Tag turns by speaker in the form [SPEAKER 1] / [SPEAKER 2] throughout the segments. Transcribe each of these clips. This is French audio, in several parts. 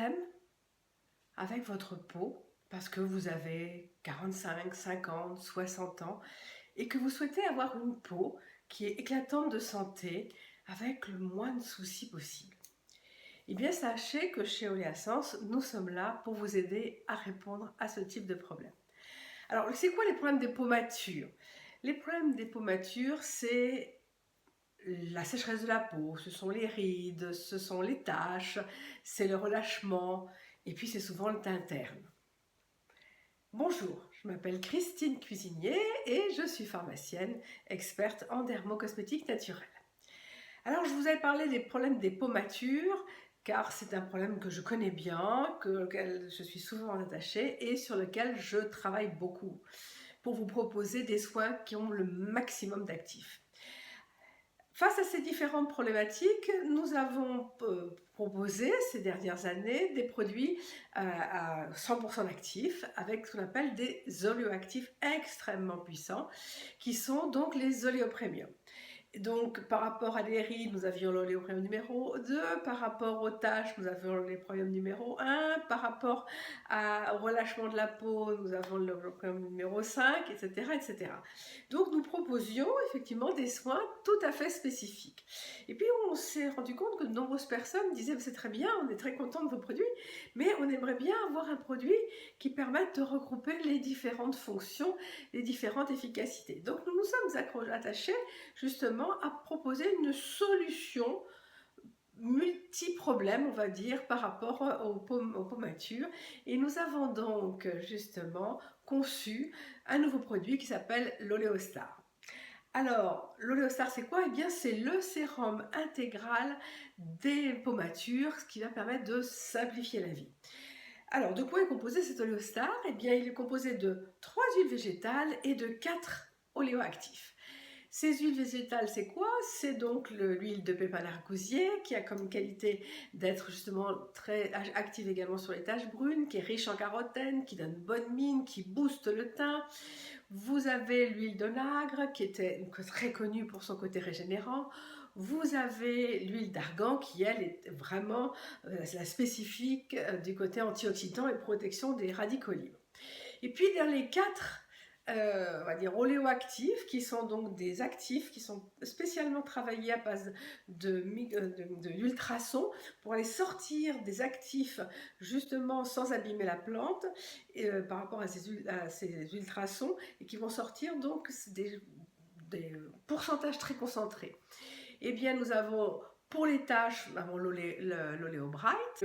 [SPEAKER 1] problème avec votre peau parce que vous avez 45, 50, 60 ans et que vous souhaitez avoir une peau qui est éclatante de santé avec le moins de soucis possible. Eh bien, sachez que chez Oléasens, nous sommes là pour vous aider à répondre à ce type de problème. Alors, c'est quoi les problèmes des peaux matures? Les problèmes des peaux matures, c'est la sécheresse de la peau, ce sont les rides, ce sont les taches, c'est le relâchement, et puis c'est souvent le teint terne. Bonjour, je m'appelle Christine Cuisinier et je suis pharmacienne, experte en dermocosmétique naturelle. Alors, je vous avais parlé des problèmes des peaux matures, car c'est un problème que je connais bien, auquel je suis souvent attachée et sur lequel je travaille beaucoup pour vous proposer des soins qui ont le maximum d'actifs. Face à ces différentes problématiques, nous avons proposé ces dernières années des produits à 100% d'actifs avec ce qu'on appelle des oléoactifs extrêmement puissants qui sont donc les oléopremium. Donc, par rapport à des rides, nous avions l'oléopremium numéro 2, par rapport aux taches, nous avions l'oléopremium numéro 1, par rapport au relâchement de la peau, nous avons l'oléopremium numéro 5, etc., etc. Donc, nous proposions effectivement des soins tout à fait spécifiques. Et puis, on s'est rendu compte que de nombreuses personnes disaient « c'est très bien, on est très content de vos produits, mais on aimerait bien avoir un produit qui permette de regrouper les différentes fonctions, les différentes efficacités. » Donc, nous nous sommes attachés justement à proposer une solution multi-problème, on va dire, par rapport aux peaux matures. Et nous avons donc justement conçu un nouveau produit qui s'appelle l'Oléostar. Alors, l'Oléostar, c'est quoi? Eh bien, c'est le sérum intégral des peaux matures, ce qui va permettre de simplifier la vie. Alors, de quoi est composé cet Oléostar? Eh bien, il est composé de 3 huiles végétales et de 4 oléoactifs. Ces huiles végétales, c'est quoi? C'est donc l'huile de pépin d'argousier qui a comme qualité d'être justement très active également sur les taches brunes, qui est riche en carotène, qui donne bonne mine, qui booste le teint. Vous avez l'huile d'onagre qui était très connue pour son côté régénérant. Vous avez l'huile d'argan qui, elle, est vraiment la spécifique du côté antioxydant et protection des radicaux libres. Et puis dans les 4 on va dire oléoactifs, qui sont donc des actifs qui sont spécialement travaillés à base de l'ultrason pour aller sortir des actifs justement sans abîmer la plante par rapport à ces ultrasons et qui vont sortir donc des pourcentages très concentrés. Eh bien, nous avons pour les taches, nous avons l'oléobright,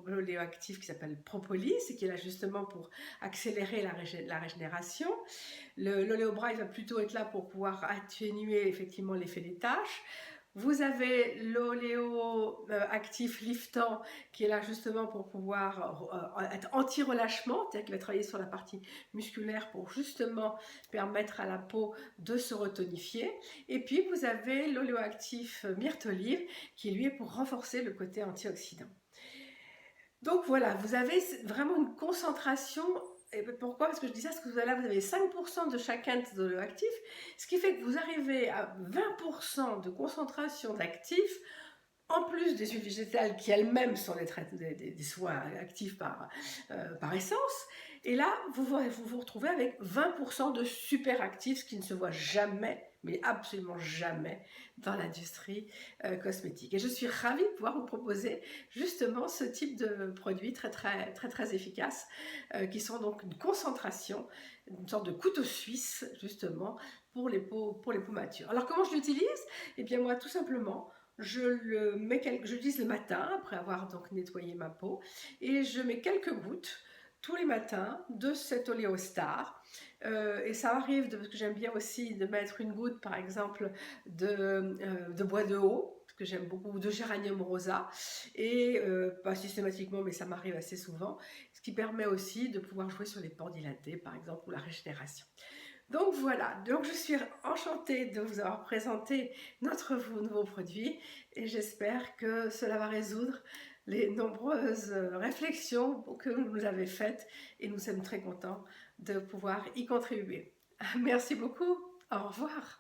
[SPEAKER 1] l'oléoactif qui s'appelle Propolis et qui est là justement pour accélérer la régénération. L'oléobright va plutôt être là pour pouvoir atténuer effectivement l'effet des taches. Vous avez l'oléoactif liftant qui est là justement pour pouvoir être anti-relâchement, c'est-à-dire qu'il va travailler sur la partie musculaire pour justement permettre à la peau de se retonifier. Et puis vous avez l'oléoactif myrthe-olive qui lui est pour renforcer le côté antioxydant. Donc voilà, vous avez vraiment une concentration. Et pourquoi? Parce que je dis ça, parce que là vous avez 5% de chacun de ces oléoactifs, ce qui fait que vous arrivez à 20% de concentration d'actifs, en plus des huiles végétales qui elles-mêmes sont des soins actifs par essence. Et là, vous vous retrouvez avec 20% de super actifs, ce qui ne se voit jamais, mais absolument jamais, dans l'industrie cosmétique. Et je suis ravie de pouvoir vous proposer justement ce type de produits très efficaces, qui sont donc une concentration, une sorte de couteau suisse, justement, pour les peaux matures. Alors, comment je l'utilise? Eh bien, moi, tout simplement, je l'utilise le matin, après avoir donc nettoyé ma peau, et je mets quelques gouttes tous les matins de cet Oléostar. Et ça arrive, parce que j'aime bien aussi de mettre une goutte, par exemple, de bois de haut, parce que j'aime beaucoup, de géranium rosa, et pas systématiquement, mais ça m'arrive assez souvent, ce qui permet aussi de pouvoir jouer sur les pores dilatés, par exemple, ou la régénération. Donc voilà, donc je suis enchantée de vous avoir présenté notre nouveau produit et j'espère que cela va résoudre les nombreuses réflexions que vous nous avez faites et nous sommes très contents de pouvoir y contribuer. Merci beaucoup, au revoir.